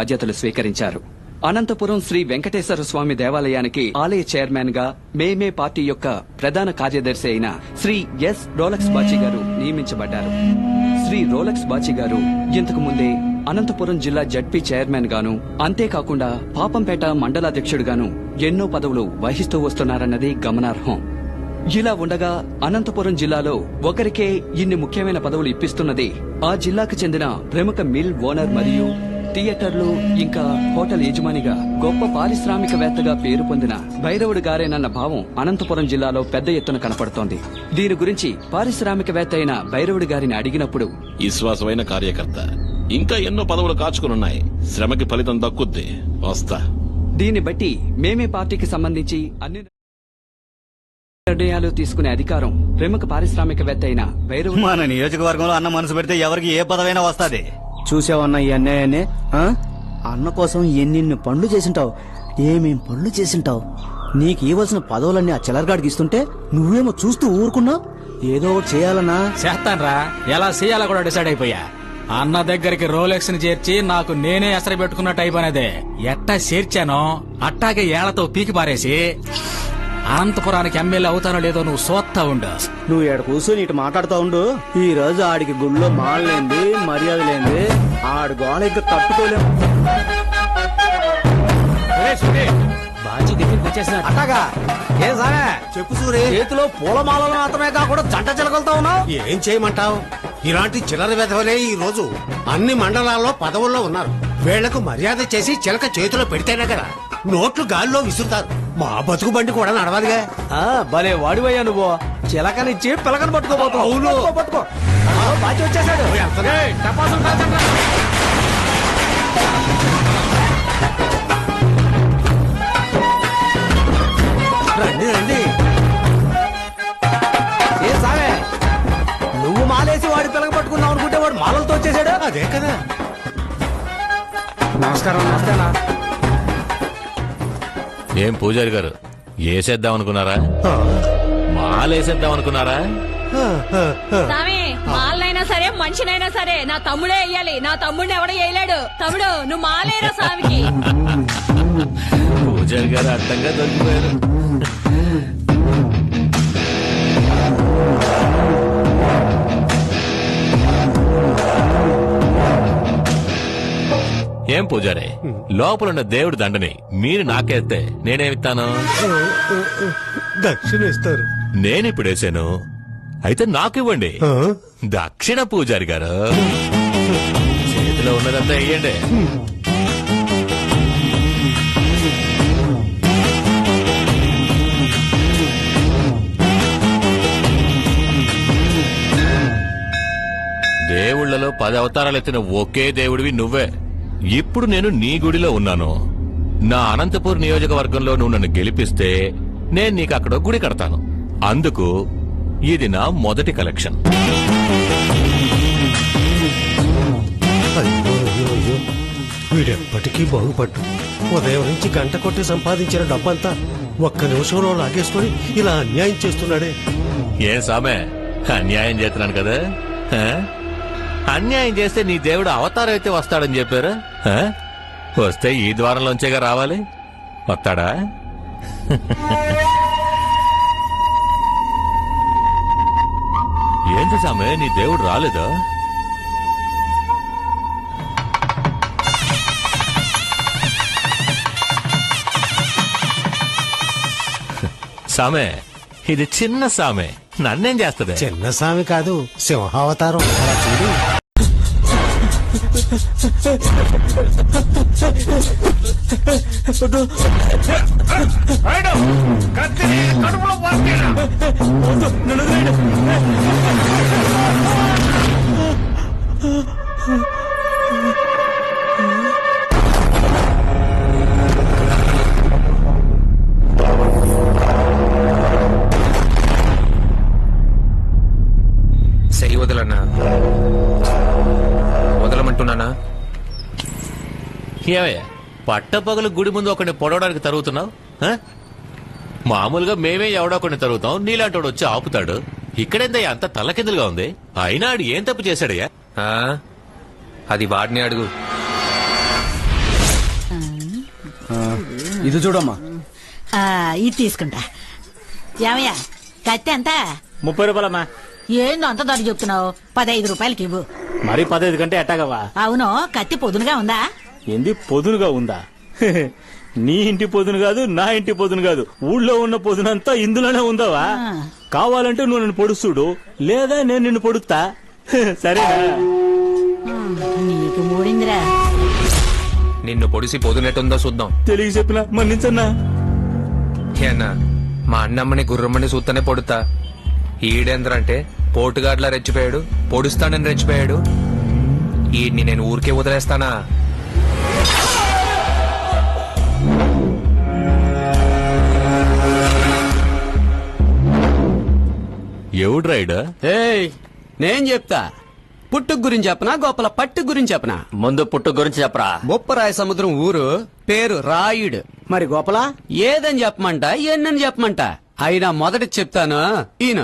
బాధ్యతలు స్వీకరించారు. అనంతపురం శ్రీ వెంకటేశ్వర స్వామి దేవాలయానికి ఆలయ చైర్మన్ గా మేమే పార్టీ యొక్క ప్రధాన కార్యదర్శి అయిన శ్రీ ఎస్ రోలక్స్ బాచి గారు నియమించబడ్డారు. శ్రీ రోలక్స్ బాచి గారు ఇంతకు ముందే అనంతపురం జిల్లా జడ్పీ చైర్మన్ గాను, అంతేకాకుండా పాపంపేట మండలాధ్యక్షుడుగాను ఎన్నో పదవులు వహిస్తూ వస్తున్నారన్నది గమనార్హం. ఇలా ఉండగా అనంతపురం జిల్లాలో ఒకరికే ఇన్ని ముఖ్యమైన పదవులు ఇప్పిస్తున్నది ఆ జిల్లాకు చెందిన ప్రముఖ మిల్ ఓనర్ మరియు థియేటర్లు ఇంకా హోటల్ యజమానిగా గొప్ప పారిశ్రామికవేత్తగా పేరు పొందిన భైరవుడు గారేనన్న భావం అనంతపురం జిల్లాలో పెద్ద ఎత్తున కనపడుతోంది. దీని గురించి పారిశ్రామికవేత్త అయిన భైరవుడు గారిని అడిగినప్పుడు, విశ్వాసమైన కార్యకర్త, ఇంకా ఎన్నో పదవులు కాచుకునున్నాయి, శ్రమకి ఫలితం దక్కుద్ది, వస్తా. దీన్ని బట్టి మేమే పార్టీకి సంబంధించి అన్ని నిర్ణయాలు తీసుకునే అధికారం ప్రముఖ పారిశ్రామికవేత్త అయిన భైరవుడు. మన నియోజకవర్గంలో అన్న మనసు పెడితే ఎవరికి ఏ పదవైనా వస్తాది. చూసావన్న ఈ అన్యాయాన్ని? అన్న కోసం ఎన్నెన్ని పనులు చేసింటావు, ఏమేం పనులు చేసింటావు. నీకు ఇవ్వాల్సిన పదవులన్నీ ఆ చిల్లరగాడికి ఇస్తుంటే నువ్వేమో చూస్తూ ఊరుకున్నావు. ఏదో ఒకటి చేయాలన్నా. చేస్తాన్రా, ఎలా చేయాలో కూడా డిసైడ్ అయిపోయా. అన్న దగ్గరికి రోలెక్స్ ని చేర్చి నాకు నేనే ఎసరు పెట్టుకున్నట్టు అయిపోయినదే. ఎట్టా చేర్చానో అట్టాగే ఏళ్లతో పీకి పారేసి అనంతపురానికి ఎమ్మెల్యే అవుతానో లేదో నువ్వు సోత్తా ఉండు. నువ్వు ఏడ కూర్చొని ఇటు మాట్లాడుతా ఉండు. ఈ రోజు ఆడికి గుళ్ళో మానలేంది, మర్యాద లేంది, ఆడు గోళ ఇంకా తట్టుకోలేము. బాజీ దగ్గరికి వచ్చేసిన అట్టాగా ఏం సారే చెప్పు సూరి. చేతిలో పూలమాలలు మాత్రమే కాకుండా జంట చిలకలతో ఉన్నావు. ఏం చేయమంటావు? ఇలాంటి చిల్లర వెధవలే ఈ రోజు అన్ని మండలాల్లో పదవుల్లో ఉన్నారు. వీళ్లకు మర్యాద చేసి చిలక చేతిలో పెడితేనే కదా నోట్లు గాల్లో విసురుతారు. మా బతుకు బండి కూడా నడవాలిగా. భలే వాడివయ్యా నువ్వు. చిలకనిచ్చి పిలకని పట్టుకోబోతావు. అవును. పట్టుకో బాచి వచ్చేసాడు. రండి రండి. ఏ సావే, నువ్వు మాలేసి వాడి పిలక పట్టుకుందాం అనుకుంటే వాడు మాలలతో వచ్చేసాడు. అదే కదా. నమస్కారం. నమస్తేనా. ఏం పూజారి గారు, ఏసేద్దాం అనుకున్నారా? మాలేసేద్దాం అనుకున్నారా? స్వామి, మాలనైనా సరే మనిషినైనా సరే నా తమ్ముడే వెయ్యాలి. నా తమ్ముడిని ఎవడో వేయలేడు. తమ్ముడు నువ్వు మాలేరా స్వామికి. పూజారి గారు అడ్డంగా దొరికిపోయారు. ఏం పూజారి, లోపలున్న దేవుడి దండని మీరు నాకేస్తే నేనేమిస్తాను? దక్షిణ ఇస్తారు. నేనిప్పుడు వేసాను, అయితే నాకు ఇవ్వండి దక్షిణ. పూజారి గారు చేతిలో ఉన్నదంతా వేయండి. దేవుళ్లలో 10 అవతారాలు ఎత్తిన ఒకే దేవుడివి నువ్వే. ఇప్పుడు నేను నీ గుడిలో ఉన్నాను. నా అనంతపూర్ నియోజకవర్గంలో నువ్వు నన్ను గెలిపిస్తే నేను నీకు అక్కడ గుడి కడతాను. అందుకు ఇది నా మొదటి కలెక్షన్. అయ్యో అయ్యో అయ్యో, వీడెప్పటికీ బాగుపడ్డు. ఉదయం నుంచి గంట కొట్టి సంపాదించిన డబ్బంతా ఒక్క నిమిషంలో లాగేసుకుని ఇలా అన్యాయం చేస్తున్నాడే. ఏం సామే, అన్యాయం చేస్తున్నాను కదా? అన్యాయం చేస్తే నీ దేవుడు అవతారం అయితే వస్తాడని చెప్పారు. వస్తే ఈ ద్వారంలోంచేగా రావాలి. వస్తాడా? ఏంటి సామే, నీ దేవుడు రాలేదా? సామే, ఇది చిన్న సామే, నన్నేం చేస్తుంది? చిన్న స్వామి కాదు, సింహావతారం. అలా చూడు. చెయ్యి వదలన్నా, వదలమంటున్నానా? ఏమయ్యా, పట్టపగలు గుడి ముందు ఒకరిని పొడవడానికి తరుగుతున్నావు? మామూలుగా మేమే ఎవడో ఒకరిని తరుగుతాం, నీలాంటోడు వచ్చి ఆపుతాడు. ఇక్కడేందయ్యా అంత తల్లకిందులుగా ఉంది? అయినా ఆడు ఏం తప్పు చేశాడయ్యా? అది వాడిని అడుగు. ఇది చూడమ్మా. ఇది తీసుకుంటా. ఏమయ్యా కత్తి ఎంత? 30 రూపాయలమ్మా. ఏందో అంత ధర చెప్తున్నావు? 15 రూపాయలకి ఇవ్వు. మరి 15 కంటే ఎట్టాగవా? అవును, కత్తి పొదునుగా ఉందా? ఏంది పొదునుగా ఉందా? నీ ఇంటి పొదును కాదు, నా ఇంటి పొదును కాదు, ఊళ్ళో ఉన్న పొదునంతా ఇందులోనే ఉందావా? కావాలంటే నువ్వు నన్ను పొడుస్తుడు, లేదా నేను నిన్ను పొడుస్తా. సరేనా? నీకు మూడిందిరా. నిన్ను పొడిసి పొదునెట్టుందో చూద్దాం. తెలియ చెప్పిన మన్నించన్నా. అన్నా మా అన్నమ్మని గుర్రమ్మని చూస్తేనే పొడుతా. ఈడేంద్రంటే పోటుగాడ్లా రెచ్చిపోయాడు, పొడుస్తానని రెచ్చిపోయాడు. ఈడ్ని నేను ఊరికే వదిలేస్తానా? ఎవడు రైడ్? ఏయ్ నేను చెప్తా. పుట్టుకు గురించి చెప్పనా, గోపల పట్టు గురించి చెప్పనా? ముందు పుట్టు గురించి చెప్పరా. బొప్పరాయ సముద్రం ఊరు పేరు రాయుడు. మరి గోపలా? ఏదని చెప్పమంట, ఎన్నని చెప్పమంట. అయినా మొదటి చెప్తాను. ఈయన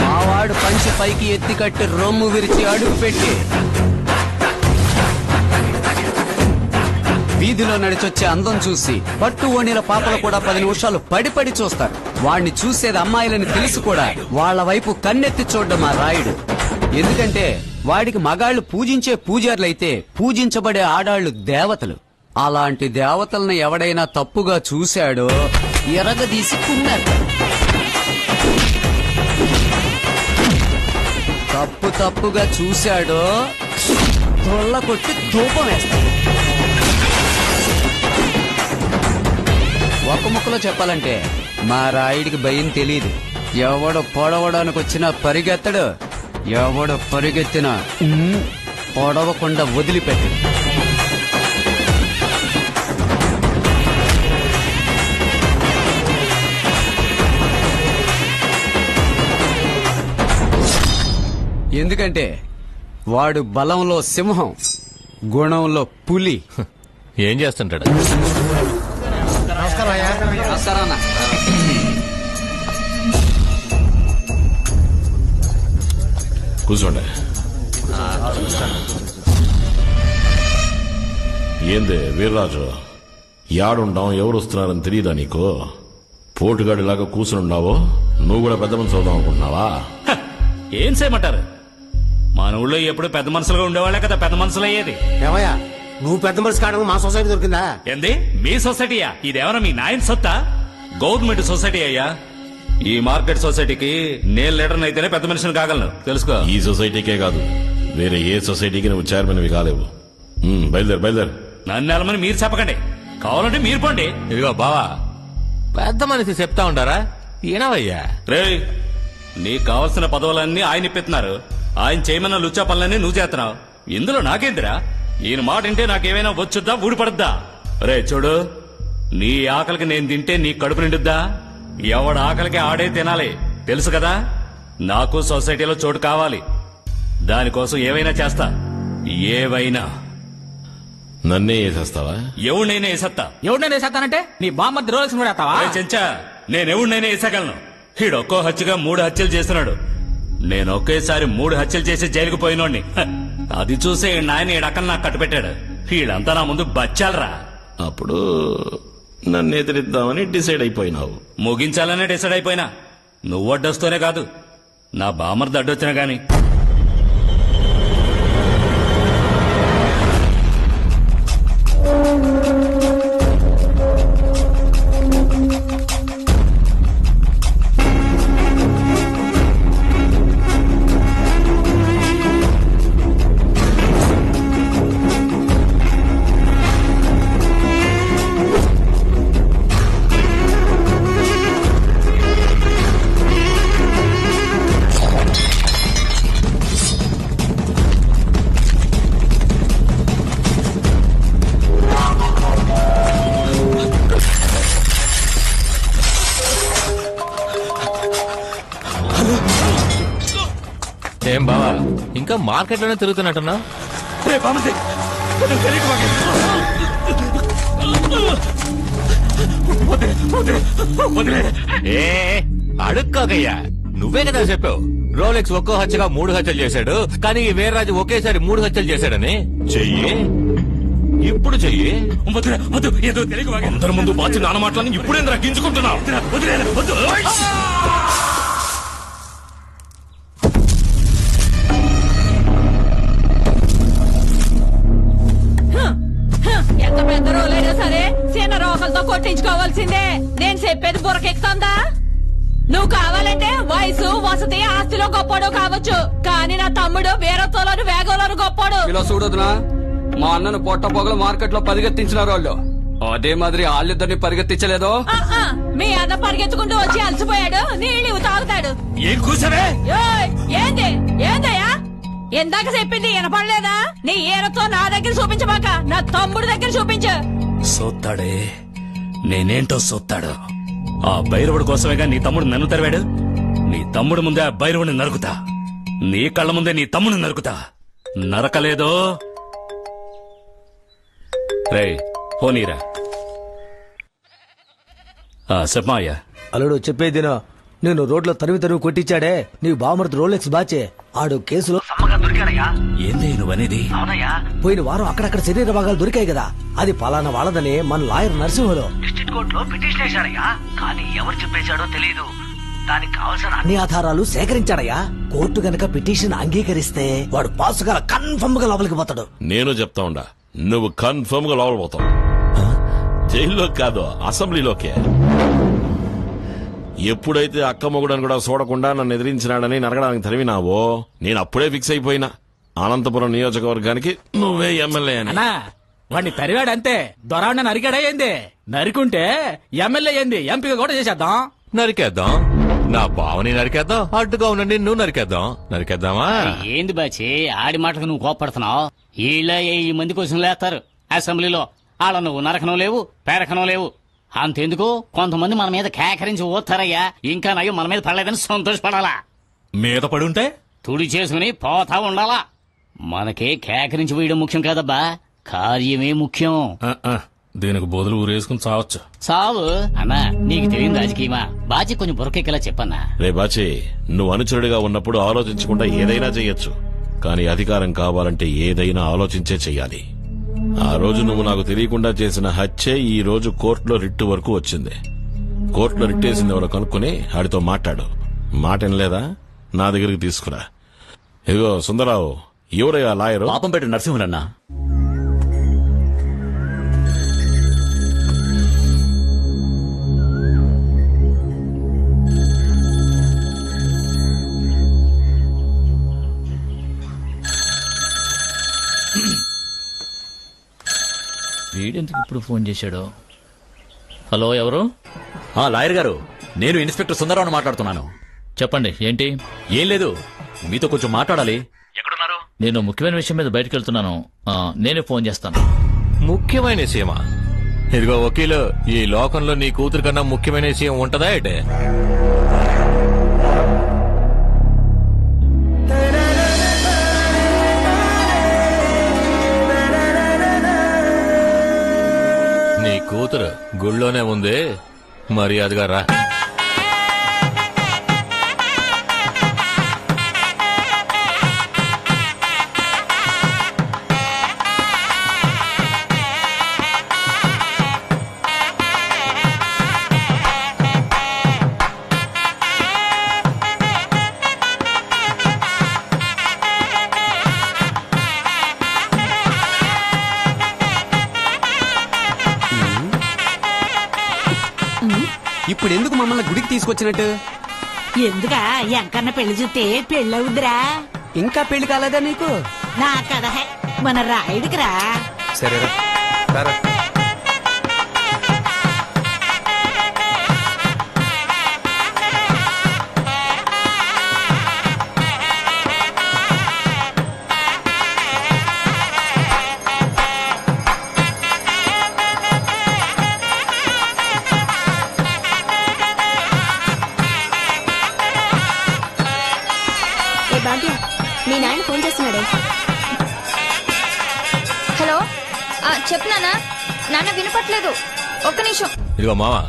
మావాడు పంచి పైకి ఎత్తి కట్టి రొమ్ము విరిచి అడుగు పెట్టి వీధిలో నడిచొచ్చే అందం చూసి పట్టు ఓణీల పాపలు కూడా 10 నిమిషాలు పడి పడి చూస్తారు. వాణ్ణి చూసేది అమ్మాయిలని తెలిసి కూడా వాళ్ళ వైపు కన్నెత్తి చూడడం ఆ రాయుడు. ఎందుకంటే వాడికి మగాళ్లు పూజించే పూజారులైతే పూజించబడే ఆడాళ్లు దేవతలు. అలాంటి దేవతలను ఎవడైనా తప్పుగా చూశాడో ఎరగదీసి కున్నారు. తప్పుగా చూశాడో తొళ్ళ కొట్టి ధూపం వేస్తాడు. ఒక ముక్కలో చెప్పాలంటే మా రాయుడికి భయం తెలియదు. ఎవడు పొడవడానికి వచ్చినా పరిగెత్తడు, ఎవడు పరిగెత్తినా పొడవకుండా వదిలిపెట్టడు. ఎందుకంటే వాడు బలంలో సింహం, గుణంలో పులి. ఏం చేస్తుంటాడు? నమస్కారం అయ్యా. నమస్కారం అన్న. కూర్చోండి. ఏందే వీర్రాజు, యాడుంటాం, ఎవరు వస్తున్నారని తెలియదా నీకు? పోటుగాడిలాగా కూర్చునున్నావో, నువ్వు కూడా పెద్ద మనిషి అవుదాం అనుకుంటున్నావా? ఏం చేయమంటారు? మన ఊళ్ళో ఎప్పుడు పెద్ద మనుషులుగా ఉండేవాళ్లే కదా పెద్ద మనుషులు అయ్యేది. ఏమయ్యా నువ్వు పెద్ద మనిషి కావడం మా సొసైటీ దొరికిందా? ఏంది మీ సొసైటీయా? ఇదేమన్నా మీ నాయన సొత్తా? గవర్నమెంట్ సొసైటీ అయ్యా. ఈ మార్కెట్ సొసైటీకి నేను లీడర్ అయితేనే పెద్ద మనిషిని కాగలను, తెలుసుకో. ఈ సొసైటీకే కాదు, వేరే ఏ సొసైటీకి నువ్వు చైర్మన్వి కాలేవు. బయలుదేరు. నన్ను వెళ్ళమని మీరు చెప్పకండి, కావాలంటే మీరు పోండి. ఇదిగో బావా, పెద్ద మనిషి చెప్తా ఉంటారా? ఏనవయ్యా? రేయ్, నీకు కావలసిన పదవులన్నీ ఆయన ఇప్పిస్తున్నారు. ఆయన చేయమన్న లుచ్చా పనులన్నీ నువ్వు చేస్తున్నావు. ఇందులో నాకేందిరా? ఈయన మాట వింటే నాకేమైనా వచ్చుద్దా, ఊడిపడుద్దా? రే చూడు, నీ ఆకలికి నేను తింటే నీ కడుపు నిండుద్దా? ఎవడ ఆకలికి ఆడే తినాలి, తెలుసు కదా. నాకు సొసైటీలో చోటు కావాలి, దానికోసం ఏవైనా చేస్తా. ఏవైనా. నన్నే వేసేస్తావా? ఎవడినైనా వేసేస్తా. ఎవడినైనా వేసేస్తానంటే నీ బామ్మర్ది రోజు కూడా వేస్తావా? చెంచా, నేనెవడినైనా వేసేగలను. ఈడొక్కో హత్యగా 3 హత్యలు చేస్తున్నాడు. నేను ఒకేసారి 3 హత్యలు చేసి జైలుకు పోయినోడిని. అది చూసే నాయన ఈడక్కన నాకు కట్టుపెట్టాడు. వీళ్ళంతా నా ముందు బచ్చాలరా. అప్పుడు నన్ను ఎదిరిద్దామని డిసైడ్ అయిపోయినావు. ముగించాలనే డిసైడ్ అయిపోయినా. నువ్వు అడ్డొస్తూనే కాదు, నా బామర్ది అడ్డొచ్చినా గాని. ఏం బావా, ఇంకా మార్కెట్ లోనే తిరుగుతున్నట్టున్నా? అడుక్కోకయ్యా, నువ్వే కదా చెప్పావు రోలెక్స్ ఒక్కో హత్యగా 3 హత్యలు చేశాడు, కానీ ఈ వీర్రాజు ఒకేసారి 3 హత్యలు చేశాడని. చెయ్యి. ఇప్పుడు చెయ్యి. అందరి ముందు బాచి నాన్న మాటలని ఇప్పుడేంద్రా గింజుకుంటున్నావు? ఎంత పెద్ద రోలైనా సరే చిన్న రోకలతో కొట్టించుకోవాల్సిందే. నేను చెప్పేది బుర్రకెక్కుతుందా? నువ్వు కావాలంటే వయసు వసతి ఆస్తిలో గొప్పడు కావచ్చు, కానీ నా తమ్ముడు వీరత్వంలోను వేగంలోను గొప్పడు. ఇలా చూడదునా, మా అన్నను పొట్ట పొగలు మార్కెట్ లో పరిగెత్తించినారు వాళ్ళు. అదే మాదిరి వాళ్ళిద్దరిని పరిగెత్తించలేదో? మీ అన్న పరిగెత్తుకుంటూ వచ్చి అలసిపోయాడు, నీళ్ళు తాగుతాడు. ఏం కూర్చోవే? ఏంది ఏందయ్యా? ఎందాక చెప్పింది వినపడలేదా? నీ ఈరతో నా దగ్గర చూపించబాక, నా తమ్ముడు దగ్గర చూపించు. సోత్తాడే, నేనేంటో సోత్తాడు. ఆ భైరవుడి కోసమేగా నీ తమ్ముడు నన్ను తెరవాడు. నీ తమ్ముడు ముందే ఆ భైరవుడిని నరుకుతా. నీ కళ్ళ ముందే నీ తమ్ముడిని నరుకుతా. నరకలేదో? రే పోనీరా. చెప్పమాయ్యా. అల్లుడు చెప్పేదినో, నేను రోడ్లో తరివి కొట్టించాడే నీ బామర్ది రోలెక్స్ బాచే, ఆడు కేసులో ఏందే నువ్వనేది? పోయిన వారం అక్కడక్కడ శరీర భాగాలు దొరికాయి కదా, అది పలానా వాళ్ళదని మన లాయర్ నరసింహలో డిస్ట్రిక్ట్ కోర్టులో పిటిషన్ వేశాడయ్యా, కానీ ఎవరు చెప్పేశాడో తెలియదు. దానికి కావాల్సిన అన్ని ఆధారాలు సేకరించాడయ్యా. కోర్టు గనక పిటిషన్ అంగీకరిస్తే వాడు పాసుగా కన్ఫర్మ్ గా లోపలికి పోతాడు. నేను చెప్తా ఉండా, నువ్వు కన్ఫర్మ్ గా లోపల పోతావు. జైల్లో కాదు, అసెంబ్లీలోకే. ఎప్పుడైతే అక్క మొగుడని కూడా చూడకుండా నన్ను ఎదిరించినాడని నరగడానికి తరిమినావో, నేను అప్పుడే ఫిక్స్ అయిపోయినా అనంతపురం నియోజకవర్గానికి నువ్వే ఎమ్మెల్యే అని. అన్నా వాడిని తరివాడంతే, దొరాడిని నరికాడా ఏంది? నరికుంటే ఎమ్మెల్యే ఏంది, ఎంపీగా కూడా చేసేద్దాం. నరికేద్దాం. నా బావని నరికేద్దాం, అడ్డుగా ఉండండి నువ్వు నరికేద్దాం. నరికేద్దామా? ఏంది బాచి ఆడి మాటకు నువ్వు కోపడుతున్నావు? ఈళ్ళ ఈ మంది కోసం లేస్తారు అసెంబ్లీలో. ఆడ నువ్వు నరకనం లేవు, పేరకనం లేవు. అంతెందుకు కొంతమంది మన మీద కేకరించి ఓతారయ్యా. ఇంకా నయ్యం మన మీద పడలేదని సంతోషపడాలా? మీద పడుంటే తుడి చేసుకుని పోతా ఉండాలా. మనకే కేకరించి వేయడం ముఖ్యం కాదబ్బా, కార్యమే ముఖ్యం. దీనికి బదులు ఊరేసుకుని చావచ్చు. చావు అన్నా, నీకు తెలియదు రాజకీయమా? బాజీ కొంచెం బుర్రకెక్కేలా చెప్పన్నా. రే బాచి, నువ్వు అనుచరుడిగా ఉన్నప్పుడు ఆలోచించకుండా ఏదైనా చెయ్యొచ్చు, కానీ అధికారం కావాలంటే ఏదైనా ఆలోచించే చెయ్యాలి. ఆ రోజు నువ్వు నాకు తెలియకుండా చేసిన హత్యే ఈ రోజు కోర్టులో రిట్టు వరకు వచ్చింది. కోర్టులో రిట్టేసింది ఎవరో కనుక్కుని ఆడితో మాట్లాడు. మాట వినలేదా? నా దగ్గరికి తీసుకురా. ఇదిగో సుందరరావు, ఎవరయ్యా లాయరు? పాపంపేట నరసింహులన్నా. వీడెందుకు ఇప్పుడు ఫోన్ చేశాడు? హలో, ఎవరు? లాయర్ గారు, నేను ఇన్స్పెక్టర్ సుందరరావుని మాట్లాడుతున్నాను. చెప్పండి, ఏంటి? ఏం లేదు, మీతో కొంచెం మాట్లాడాలి. ఎక్కడున్నారు? నేను ముఖ్యమైన విషయం మీద బయటకు వెళ్తున్నాను. నేనే ఫోన్ చేస్తాను. ముఖ్యమైన విషయమా? ఇదిగో వకీలు, ఈ లోకంలో నీ కూతురు కన్నా ముఖ్యమైన విషయం ఉంటదా ఏంటే? నీ కూతురు గుళ్ళోనే ఉంది, మర్యాదగా రా. ఇప్పుడు ఎందుకు మమ్మల్ని గుడికి తీసుకొచ్చినట్టు? ఎందుకా ఎంకన్న పెళ్లి చూస్తే పెళ్ళవుద్దిరా. ఇంకా పెళ్లి కాలేదా నీకు? నా కదా మన రాయుడికి రా. సరేరా రారా. మీ నాయన ఫోన్ చేస్తున్నాడే. హలో, చెప్నానా? నాన్న వినపట్లేదు, ఒక్క నిమిషం. ఇదిగో మావా,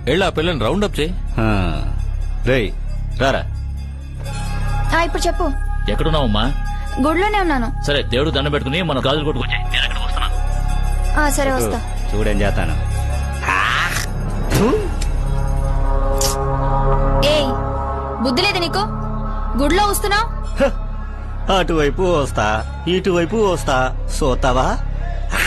వెళ్ళి ఆ పిల్లని రౌండ్ అప్ చేయి. రేయ్ రారా. ఇప్పుడు చెప్పు. ఎక్కడున్నావమ్మా? గుడిలోనే ఉన్నాను. సరే, దేవుడు దండం పెట్టుకుని మన గాజులు కొట్టుకొచ్చాయి. నేను ఎక్కడ వస్తున్నా? సరే వస్తా. చూడేం చేస్తాను. ఏయ్ బుద్ధి లేదు నీకు? గుడిలో వస్తున్నావు. అటువైపు వస్తా, ఇటువైపు వస్తా, సోతావా?